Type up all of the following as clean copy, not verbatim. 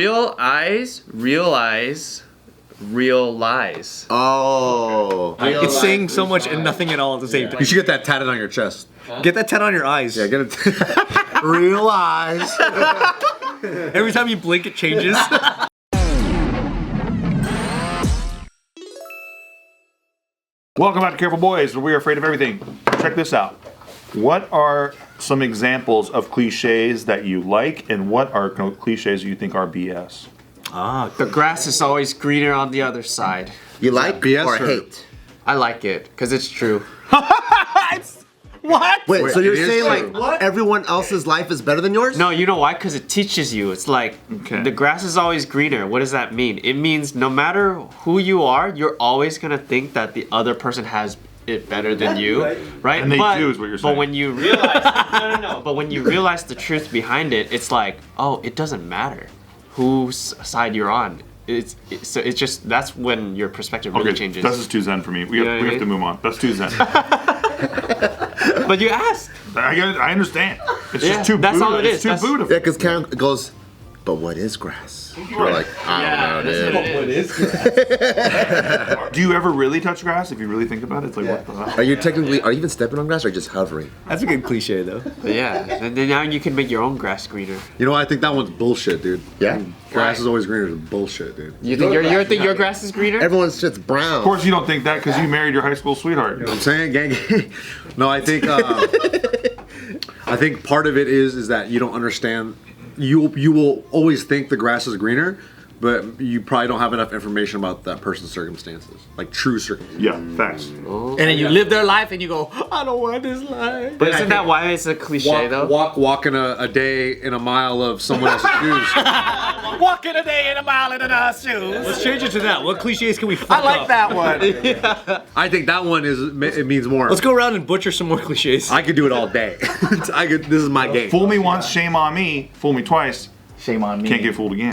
Real eyes, real lies. Oh. It's saying so much and nothing at all at the same time. You should get that tatted on your chest. Get that tat on your eyes. Yeah, get it. Real eyes. Every time you blink, it changes. Welcome back to Careful Boys, where we are afraid of everything. Check this out. What are some examples of cliches that you like, and what are cliches you think are BS? The grass is always greener on the other side. You like BS or or- hate? I like it, because it's true. What? Wait, so you're it is saying true. like everyone else's life is better than yours? No, you know why? Because it teaches you. It's like, the grass is always greener. What does that mean? It means no matter who you are, you're always going to think that the other person has it better than you, right? And they do is what you're saying. But when you realize, no. But when you realize the truth behind it, it's like, oh, it doesn't matter whose side you're on. So it's just, that's when your perspective really changes. This is too zen for me. We have to move on. That's too zen. But you asked. I understand. It's Yeah, just too that's Buddha. all it is. It's too That's- Buddha. Yeah, because Karen goes, but what is grass? We're like, I don't know, dude. Do you ever really touch grass? If you really think about it, it's like, what the hell? Are you even stepping on grass or just hovering? That's a good cliche, though. But yeah, and then now you can make your own grass greener. You know, I think that one's bullshit, dude. Yeah? Grass is always greener than bullshit, dude. You think your grass is greener? Everyone's shit's brown. Of course you don't think that because you married your high school sweetheart. You know what I'm saying? Gang. No, I think part of it is that you don't understand. You will always think the grass is greener, but you probably don't have enough information about that person's circumstances, like true circumstances. Yeah, facts. And then you live their life and you go, I don't want this life. But isn't that why it's a cliche though? Walking a day in a mile of someone else's shoes. Walking a day in a mile in our shoes. Let's change it to that. What cliches can we fuck up? I like that one. I think that one it means more. Let's go around and butcher some more cliches. I could do it all day. This is my game. Fool me once, shame on me. Fool me twice, Shame on me. can't get fooled again.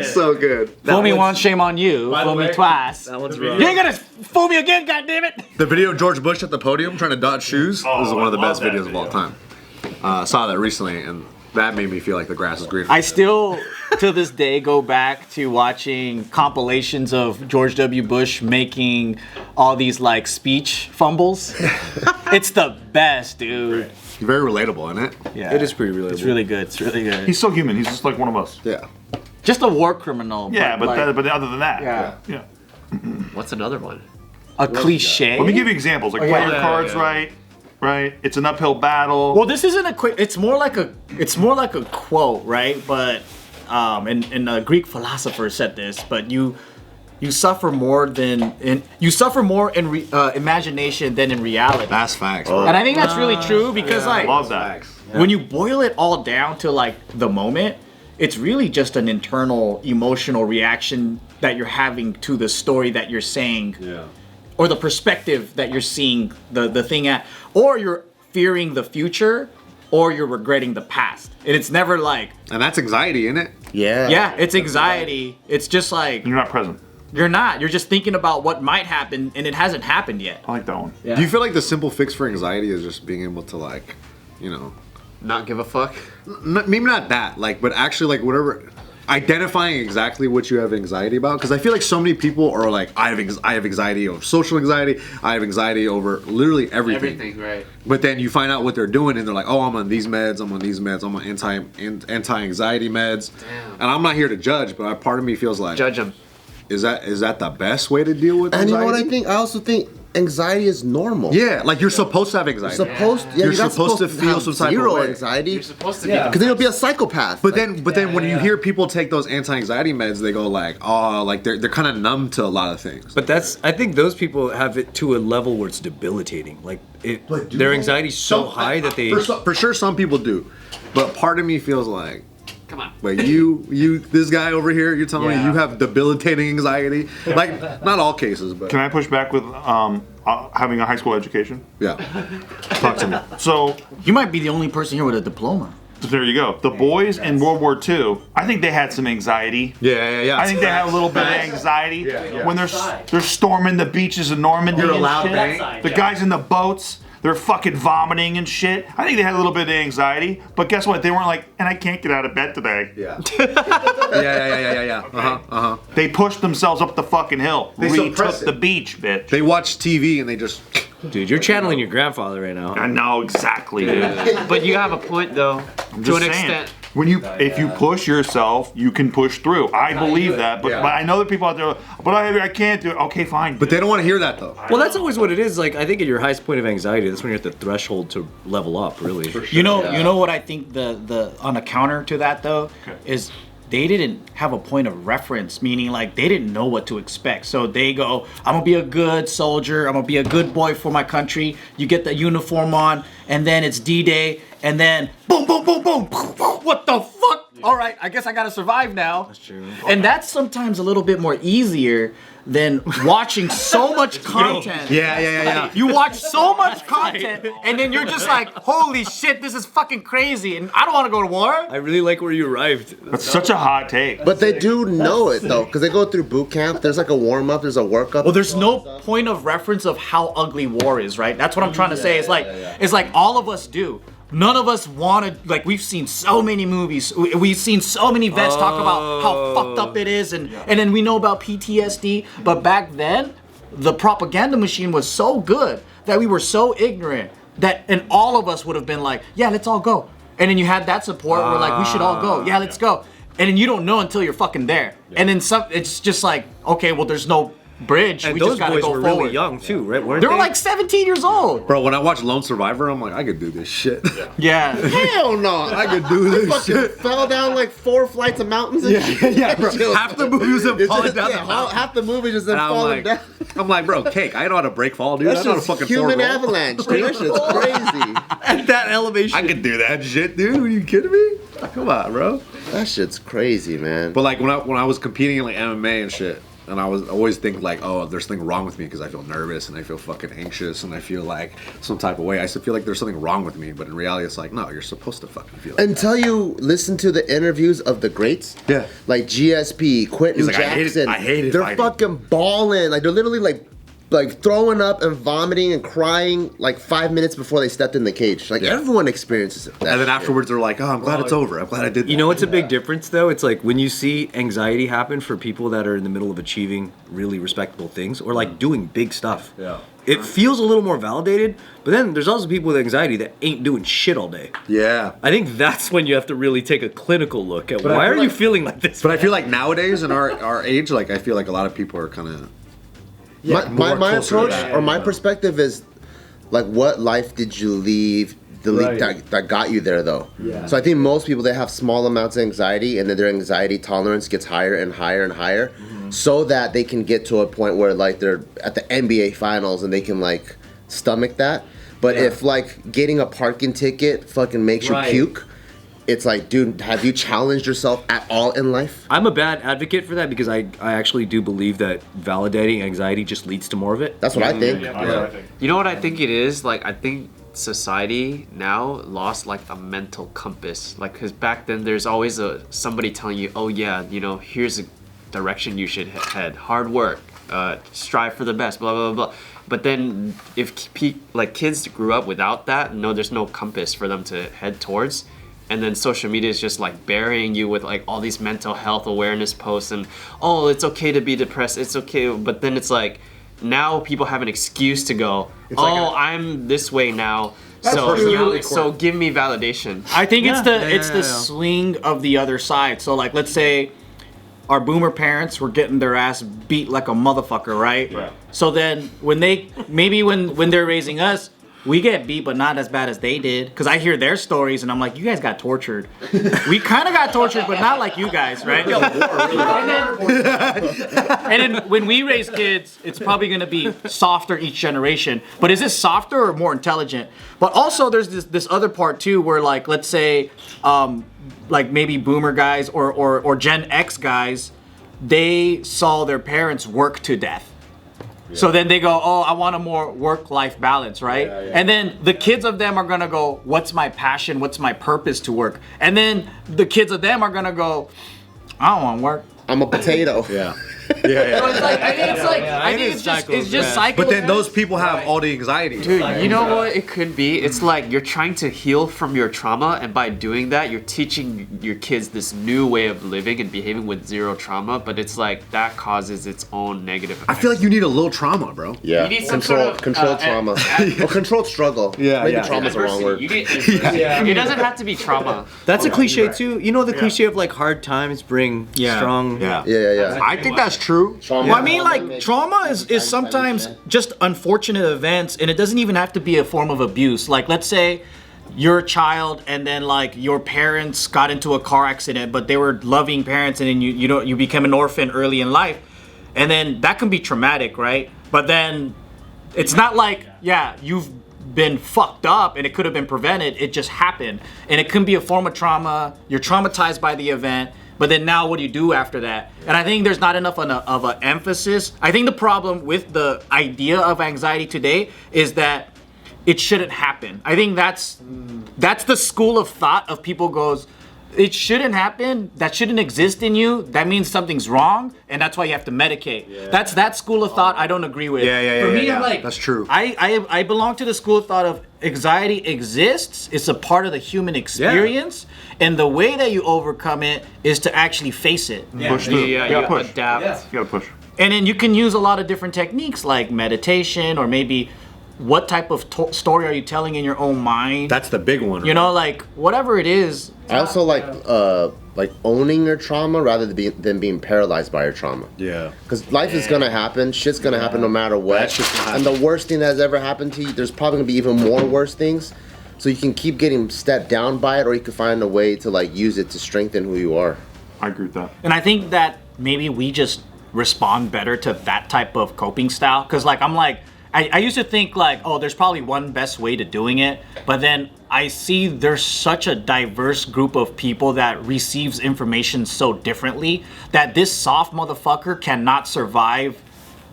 So good. Fool me once, shame on you. Fool me twice. That one's wrong. You ain't gonna fool me again, goddammit! The video of George Bush at the podium trying to dodge shoes is one of the best videos of all time. Saw that recently, and that made me feel like the grass is greener. I still, to this day, go back to watching compilations of George W. Bush making all these like speech fumbles. It's the best, dude. Very relatable, isn't it? Yeah, It is pretty relatable. It's really good. It's really good. He's so human. He's just like one of us. Yeah. Just a war criminal. Yeah, but like, other than that, Yeah. What's another one? a cliche. Let me give you examples. Like play your cards right. Right. It's an uphill battle. Well, this isn't a quick. It's more like a quote, right? But and a Greek philosopher said this. But you suffer more in imagination than in reality. That's facts. And I think that's really true because like Love that. when you boil it all down to like the moment, it's really just an internal emotional reaction that you're having to the story that you're saying. Yeah. Or the perspective that you're seeing the thing at, or you're fearing the future, or you're regretting the past. And it's never like, And that's anxiety, isn't it? yeah, it's anxiety. It's just like, You're not present. you're not. You're just thinking about what might happen, and it hasn't happened yet. I like that one. Yeah. Do you feel like the simple fix for anxiety is just being able to like, you know, Not give a fuck? maybe not that, like, but actually like whatever, identifying exactly what you have anxiety about, because I feel like so many people are like, I have anxiety over social anxiety, I have anxiety over literally everything. Everything, right. But then you find out what they're doing, and they're like, oh, I'm on these meds, I'm on anti-anxiety meds. Damn. And I'm not here to judge, but a part of me feels like, Judge them. is that the best way to deal with And anxiety? you know what I think? I also think anxiety is normal. Yeah, like you're supposed to have anxiety. You're You're supposed to feel have some type of zero way. anxiety. You're supposed to be. Because then you'll be a psychopath. But then when you hear people take those anti-anxiety meds, they go like, oh, like they're kind of numb to a lot of things. But I think those people have it to a level where it's debilitating. Like their anxiety's so high that they. For sure, some people do, but part of me feels like, Come on. wait, this guy over here, you're telling me you have debilitating anxiety? Like, not all cases, but Can I push back with having a high school education? yeah. Talk to me. So You might be the only person here with a diploma. there you go. The boys in World War II, I think they had some anxiety. Yeah. I think they had a little bit of anxiety when they're storming the beaches of Normandy. You're and allowed shit. bang. The guys in the boats, They're fucking vomiting and shit. I think they had a little bit of anxiety, but guess what? They weren't like, and I can't get out of bed today. Yeah. Yeah. They pushed themselves up the fucking hill. They Retook suppress it. the beach, bitch. They watch TV and they just. Dude, you're channeling your grandfather right now. I know exactly, dude. But you have a point though, I'm to just an saying. extent. If you push yourself, you can push through. I believe that, but I know that people out there, but I can't do it. Okay, fine. But they don't want to hear that though. Well, that's always what it is. Like, I think at your highest point of anxiety, that's when you're at the threshold to level up, really. For sure. You know what I think the on a counter to that though is they didn't have a point of reference, meaning like they didn't know what to expect. So they go, I'm gonna be a good soldier, I'm gonna be a good boy for my country. You get the uniform on, and then it's D-Day, and then boom, boom, boom, boom. What the fuck? All right, I guess I gotta survive now. That's true. And that's sometimes a little bit more easier than watching so much content. Yeah. You watch so much content, and then you're just like, holy shit, this is fucking crazy, and I don't want to go to war. I really like where you arrived. That's such a hot take. But they do know it though, because they go through boot camp. There's like a warm up. There's a workup. Well, there's no point of reference of how ugly war is, right? That's what I'm trying to say. It's like all of us do. None of us wanted, like, we've seen so many movies, we've seen so many vets talk about how fucked up it is, and then we know about PTSD, but back then, the propaganda machine was so good that we were so ignorant that, and all of us would have been like, yeah, let's all go. And then you had that support, we're like, we should all go, yeah, let's go. And then you don't know until you're fucking there. And then it's just like, okay, well, there's no bridge, And we those just gotta boys go were forward. really young, too, right? Weren't They were like 17 years old. Bro, when I watch Lone Survivor, I'm like, I could do this shit. Yeah. Hell no. I could do this Fucking shit. fell down like 4 flights of mountains and shit. Yeah, bro. Half the movies have It's fallen just- down yeah, the mountain. half the movie just then And falling down. I'm like, bro, cake. I know how to break fall, dude. I That's know how to just fucking human forward roll. avalanche, dude. That shit's crazy. At that elevation. I could do that shit, dude. Are you kidding me? Come on, bro. That shit's crazy, man. But like when I was competing in like MMA and shit, and I was always think like, oh, there's something wrong with me because I feel nervous and I feel fucking anxious and I feel like some type of way. I still feel like there's something wrong with me, but in reality, it's like, no, you're supposed to fucking feel like Until you listen to the interviews of the greats, Yeah. like GSP, Quentin He's like, Jackson, I hated they're fighting. fucking balling. Like they're literally like throwing up and vomiting and crying like 5 minutes before they stepped in the cage. Like Yeah. everyone experiences it. And then afterwards, they're like, oh, I'm glad it's over. I'm glad I did that. You know what's a big difference though? It's like when you see anxiety happen for people that are in the middle of achieving really respectable things or like doing big stuff. Yeah. It feels a little more validated, but then there's also people with anxiety that ain't doing shit all day. Yeah. I think that's when you have to really take a clinical look at But I why feel are you like- feeling like this? But I feel like nowadays in our age, like I feel like a lot of people are kind of My closer to approach that. or my perspective is like, what life did you leave that got you there though? Yeah. So I think most people, they have small amounts of anxiety, and then their anxiety tolerance gets higher and higher and higher, so that they can get to a point where like they're at the NBA finals and they can like stomach that. But if like getting a parking ticket fucking makes Right. you puke, it's like, dude, have you challenged yourself at all in life? I'm a bad advocate for that because I actually do believe that validating anxiety just leads to more of it. That's what I think. You know what I think it is? Like, I think society now lost like a mental compass. Like, because back then there's always somebody telling you, oh yeah, you know, here's a direction you should head. Hard work, strive for the best, blah, blah, blah, blah. But then if kids grew up without that, no, there's no compass for them to head towards. And then social media is just like burying you with like all these mental health awareness posts and, oh, it's okay to be depressed, it's okay. But then it's like, now people have an excuse to go, I'm this way now, so give me validation. I think it's the swing of the other side. So like, let's say our boomer parents were getting their ass beat like a motherfucker, right? Right. So then when they're raising us, we get beat, but not as bad as they did. Because I hear their stories, and I'm like, you guys got tortured. We kind of got tortured, but not like you guys, right? And then when we raise kids, it's probably going to be softer each generation. But is it softer or more intelligent? But also, there's this other part, too, where, like, let's say, like maybe boomer guys or Gen X guys, they saw their parents work to death. So then they go, oh, I want a more work-life balance, right? And then the kids of them are gonna go, what's my passion? What's my purpose to work? And then the kids of them are gonna go, I don't want to work. I'm a potato. Yeah. Yeah. So it's like, I think it's like, I it think is it's just cycle. But then those people have all the anxiety. Dude, you know what it could be? It's like you're trying to heal from your trauma, and by doing that, you're teaching your kids this new way of living and behaving with zero trauma. But it's like that causes its own negative effects. I feel like you need a little trauma, bro. Yeah, You need some control, sort of, control uh, trauma. Or controlled struggle. Yeah, Maybe yeah. trauma's the wrong word. You need, It doesn't have to be trauma. That's a cliche too. You know the cliche of like hard times bring strong. Yeah. Yeah. I think that's true. Trauma. Well, I mean, like, trauma is sometimes just unfortunate events, and it doesn't even have to be a form of abuse. Like, let's say you're a child, and then like your parents got into a car accident, but they were loving parents, and then you became an orphan early in life, and then that can be traumatic, right? But then it's not like you've been fucked up and it could have been prevented. It just happened, and it can be a form of trauma. You're traumatized by the event. But then now what do you do after that? And I think there's not enough of an emphasis. I think the problem with the idea of anxiety today is that it shouldn't happen. I think that's the school of thought of people goes, it shouldn't happen, that shouldn't exist in you, that means something's wrong, and that's why you have to medicate. Yeah. That's that school of thought I don't agree with. For me, I'm like, that's true. I belong to the school of thought of anxiety exists, it's a part of the human experience, and the way that you overcome it is to actually face it. Push through. Yeah, You gotta you push. adapt. You gotta push. And then you can use a lot of different techniques like meditation, or maybe what type of story are you telling in your own mind? That's the big one. You know, like whatever it is. I also like owning your trauma rather than being paralyzed by your trauma. Yeah. Because life is gonna happen, shit's gonna happen no matter what. Bad shit's gonna And the worst thing that has ever happened to you, there's probably gonna be even more worse things. So you can keep getting stepped down by it, or you can find a way to like use it to strengthen who you are. I agree with that. And I think that maybe we just respond better to that type of coping style. Because like I used to think like, oh, there's probably one best way to doing it, but then I see there's such a diverse group of people that receives information so differently that this soft motherfucker cannot survive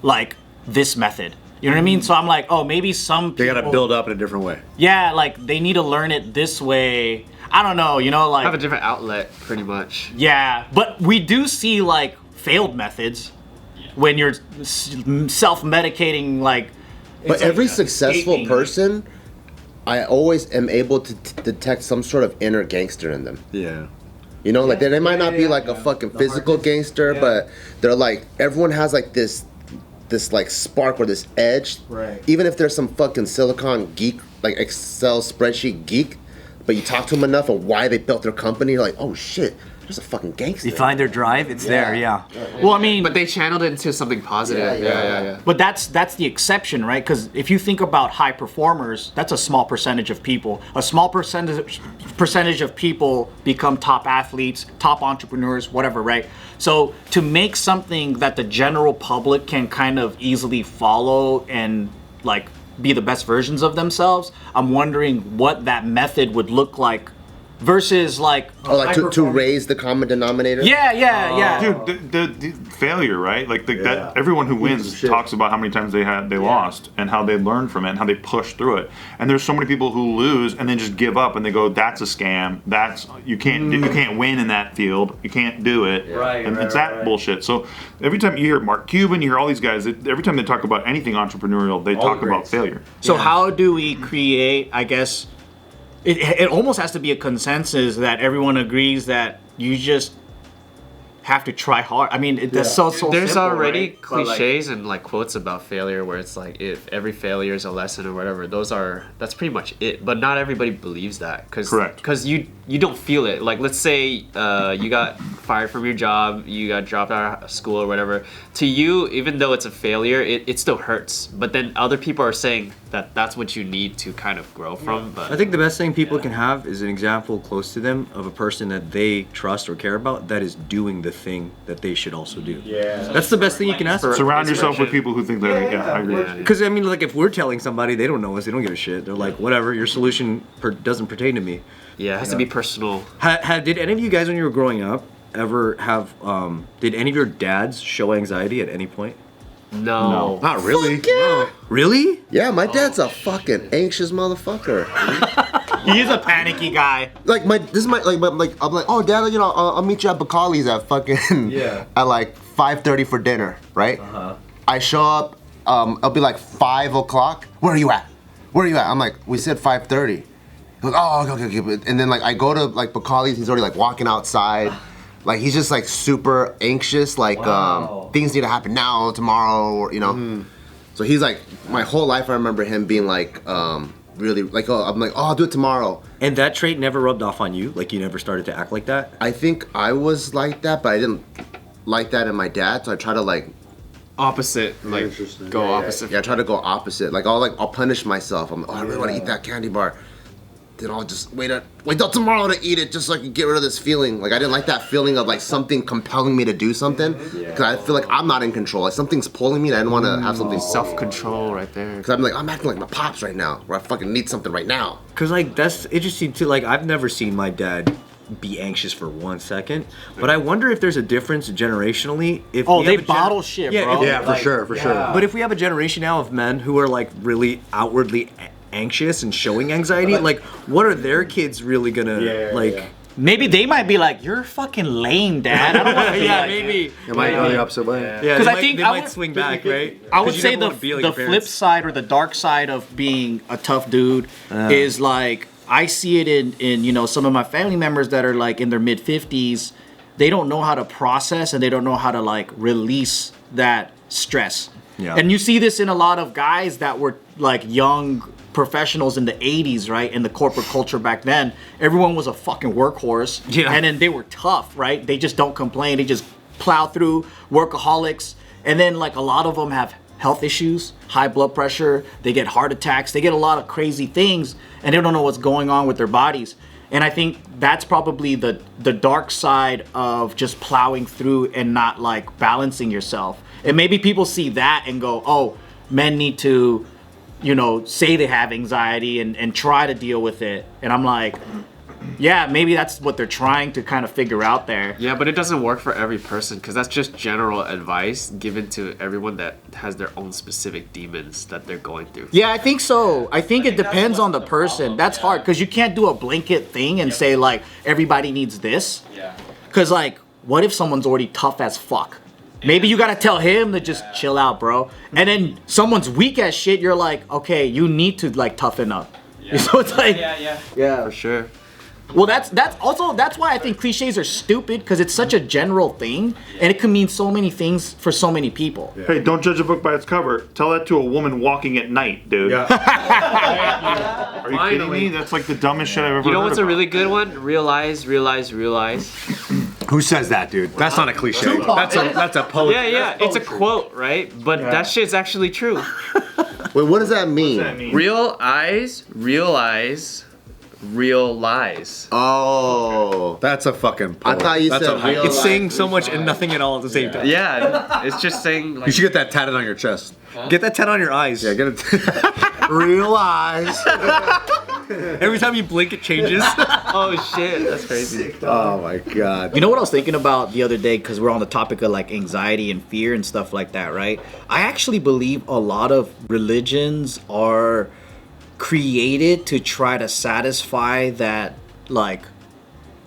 like this method. You know what I mean? So I'm like, oh, maybe some people, They gotta build up in a different way. yeah, like they need to learn it this way. I don't know, you know, like Have a different outlet, pretty much. yeah, but we do see like failed methods when you're self-medicating, like. But it's every like successful escaping. person, I always am able to detect some sort of inner gangster in them. Yeah. You know, like they might not be like a fucking physical gangster, but they're like, everyone has like this like spark or this edge. Right. Even if there's some fucking silicon geek, like Excel spreadsheet geek, but you talk to them enough of why they built their company, you're like, oh shit, there's a fucking gangster. You find their drive, it's there. Yeah. Well, I mean, But they channeled it into something positive. Yeah. but that's the exception, right? Because if you think about high performers, that's a small percentage of people. A small percentage of people become top athletes, top entrepreneurs, whatever, right? So to make something that the general public can kind of easily follow and like be the best versions of themselves, I'm wondering what that method would look like versus like Oh, like to raise the common denominator? yeah. Dude, the failure, right? Like that. Everyone who wins talks about how many times they lost and how they learned from it and how they pushed through it. And there's so many people who lose and then just give up and they go, "That's a scam. You can't win in that field. You can't do it." And it's that bullshit. So every time you hear Mark Cuban, you hear all these guys. Every time they talk about anything entrepreneurial, they talk about failure. So how do we create, I guess, it almost has to be a consensus that everyone agrees that you just have to try hard. I mean, that's so There's simple, already right? But, like, cliches and like quotes about failure where it's like if every failure is a lesson or whatever. That's pretty much it. But not everybody believes that Correct. Because you don't feel it. Like let's say you got fired from your job, you got dropped out of school or whatever. To you, even though it's a failure, it still hurts. But then other people are saying that that's what you need to kind of grow from. But I think the best thing people can have is an example close to them of a person that they trust or care about that is doing the thing that they should also do. Yeah. That's the best thing you can ask for. Surround yourself with people who think that. Yeah, I agree. Because I mean, like if we're telling somebody they don't know us, they don't give a shit. They're like, whatever, your solution doesn't pertain to me. yeah, it has to be personal. Did any of you guys when you were growing up ever have? Did any of your dads show anxiety at any point? No. Not really. Yeah. Really? Yeah, my dad's a fucking anxious motherfucker. He is a panicky guy. I'm like, oh dad, you know, I'll meet you at Bacali's at fucking at like 5:30 for dinner, right? I show up, it'll be like 5 o'clock. Where are you at? I'm like, we said 5:30. He goes, oh, okay. And then like I go to like Bacali's, he's already like walking outside. Like he's just like super anxious, like things need to happen now, tomorrow, or you know. So he's like, my whole life I remember him being like, really like, oh, I'm like, oh, I'll do it tomorrow. And that trait never rubbed off on you? Like you never started to act like that? I think I was like that, but I didn't like that in my dad, so I try to like Opposite, like go opposite. Yeah, I try to go opposite. Like I'll punish myself. I'm like, oh, I really want to eat that candy bar. Then I'll just wait till tomorrow to eat it, just so I can get rid of this feeling. Like I didn't like that feeling of like something compelling me to do something, because I feel like I'm not in control. Like something's pulling me, and I didn't want to have something Self-control right there. Because I'm acting like my pops right now, where I fucking need something right now. Because like that's interesting too. Like I've never seen my dad be anxious for 1 second, but I wonder if there's a difference generationally. If Oh, we they have a bottle shit, bro. Yeah, for sure. But if we have a generation now of men who are like really outwardly anxious and showing anxiety, like what are their kids really gonna like? Maybe they might be like, "You're fucking lame, Dad." I don't want to be like, maybe. It might go the opposite way. Yeah, 'Cause they I think they I might would- swing back, right? I would 'Cause you say never the wanna be like the your flip parents. side or the dark side of being a tough dude is like I see it in you know some of my family members that are like in their mid 50s. They don't know how to process and they don't know how to like release that stress. Yeah. And you see this in a lot of guys that were like young professionals in the 80s, right? In the corporate culture back then, everyone was a fucking workhorse. Yeah. And then they were tough, right? They just don't complain. They just plow through, workaholics. And then like a lot of them have health issues, high blood pressure, they get heart attacks, they get a lot of crazy things and they don't know what's going on with their bodies. And I think that's probably the dark side of just plowing through and not like balancing yourself. And maybe people see that and go, oh, men need to, you know, say they have anxiety and try to deal with it. And I'm like, yeah, maybe that's what they're trying to kind of figure out there. Yeah, but it doesn't work for every person because that's just general advice given to everyone that has their own specific demons that they're going through. Yeah, I think so. I think it depends on the person. That's hard because you can't do a blanket thing and say like everybody needs this. Yeah. Because like, what if someone's already tough as fuck? Maybe you gotta tell him to just chill out, bro. And then someone's weak as shit. You're like, okay, you need to like toughen up. Yeah. So it's like, yeah, For sure. Well, that's why I think cliches are stupid because it's such a general thing and it can mean so many things for so many people. Hey, don't judge a book by its cover. Tell that to a woman walking at night, dude. Are you kidding me? That's like the dumbest shit I've ever heard. You know what's a about. really good one? Realize. Who says that, dude? That's not a cliche. That's a poet. Yeah, it's a quote, right? But that shit's actually true. Wait, what does that mean? Real eyes, realize, real lies. Oh. That's a fucking poet. I thought you That's said a hype. real It's life. saying so much and nothing at all at the same time. Yeah, it's just saying like. You should get that tatted on your chest. Get that 10 on your eyes. Yeah, get it. Realize. Every time you blink, it changes. Oh shit, that's crazy. Oh my god. You know what I was thinking about the other day because we're on the topic of like anxiety and fear and stuff like that, right? I actually believe a lot of religions are created to try to satisfy that like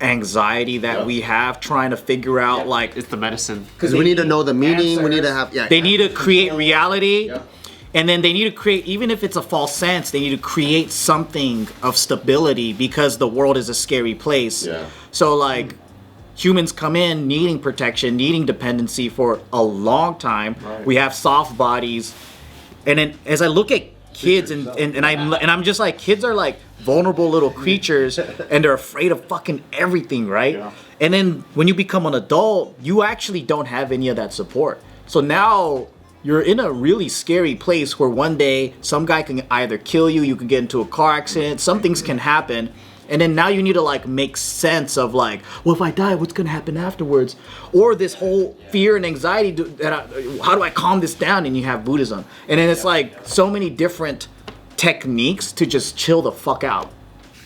anxiety that we have trying to figure out like It's the medicine. Because we need to know the meaning. We need to have. Yeah. they need to create reality and then they need to create, even if it's a false sense, they need to create something of stability because the world is a scary place. Yeah. So like humans come in needing protection, needing dependency for a long time. We have soft bodies. And then as I look at kids and I'm just like, kids are like vulnerable little creatures and they're afraid of fucking everything, right? And then when you become an adult, you actually don't have any of that support. So now you're in a really scary place where one day some guy can either kill you, you can get into a car accident, some things can happen. And then now you need to like make sense of like, well, if I die, what's gonna happen afterwards? Or this whole fear and anxiety, how do I calm this down? And you have Buddhism. And then it's like so many different techniques to just chill the fuck out.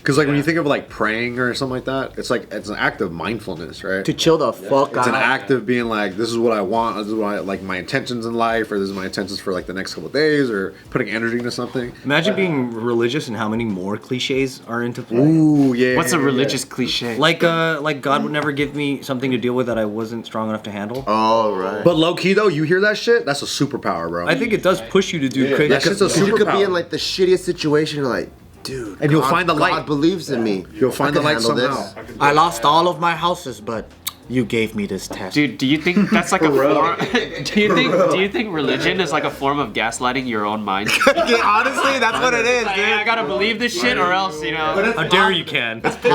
Because like when you think of like praying or something like that, it's an act of mindfulness, right? To chill the fuck out. It's an act of being like, this is what I want, this is what I like, my intentions in life, or this is my intentions for like the next couple of days, or putting energy into something. Imagine being religious and how many more cliches are into play. Ooh, yeah. What's a religious cliche? Like God would never give me something to deal with that I wasn't strong enough to handle. Oh, right. But low key though, you hear that shit, that's a superpower, bro. I think it does push you to do crazy that shit. shit's a You could be superpower. in like the shittiest situation, you're like, dude. And you'll find the light. God believes in me. You'll find the I can light handle somehow. this. I lost all of my houses, but you gave me this test. Dude, do you think that's like a form? Do you think religion is like a form of gaslighting your own mind? Honestly, that's what it is, Like, I gotta believe this shit, or else, you know. How dare you, can? Positive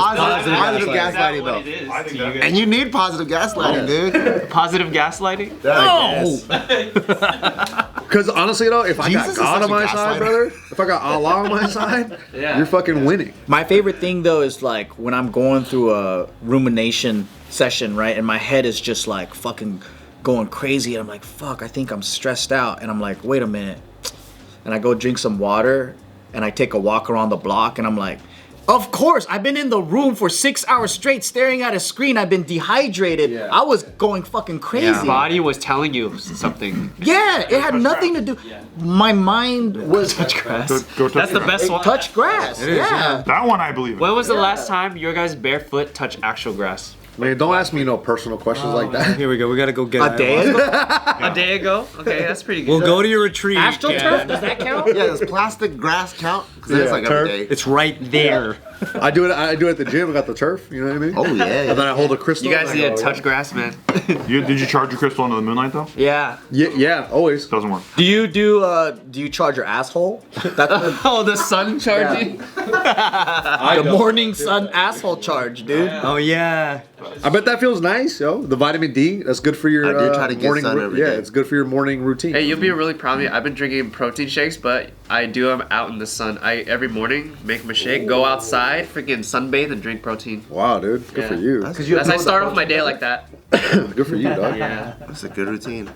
gaslighting, What it though. is to you guys? And you need positive gaslighting, dude. Positive gaslighting? Because honestly though, if I got Jesus is God such on a my side, gaslighter. brother, if I got Allah on my side, you're fucking winning. My favorite thing though is like when I'm going through a rumination session, right? And my head is just like fucking going crazy. And I'm like, fuck, I think I'm stressed out. And I'm like, wait a minute. And I go drink some water and I take a walk around the block and I'm like, of course, I've been in the room for 6 hours straight staring at a screen. I've been dehydrated. I was going fucking crazy. Your body was telling you something. Yeah, it had nothing to do. My mind was Touch grass. Go touch That's the grass. best one. touch grass. Yeah. That one I believe in. When was the last time your guys barefoot touched actual grass? Man, don't ask me no personal questions like that. Here we go. We gotta go get A day ago? A day ago? Okay, that's pretty good. We'll go to your retreat. AstroTurf? Does that count? Yeah, does plastic grass count? Because that's Yeah, like turf. every day. It's right there. I do it at the gym. I got the turf. You know what I mean? Oh, yeah. And then I hold a crystal. You guys and I need to go, touch grass, man. Did you charge your crystal into the moonlight though? Yeah. Yeah, always. Doesn't work. Do you charge your asshole? That's Oh, the sun charging? the morning sun asshole charge, dude. Oh yeah. I bet that feels nice, yo. The vitamin D, that's good for your I do try to get morning. sun every yeah, day. it's good for your morning routine. Hey, you'll be really proud of me. I've been drinking protein shakes, but I do them out in the sun. I every morning make my shake, go outside, freaking sunbathe, and drink protein. Wow, dude, good for Yeah. you. As I start off my day like that. Good for you, dog. Yeah. That's a good routine.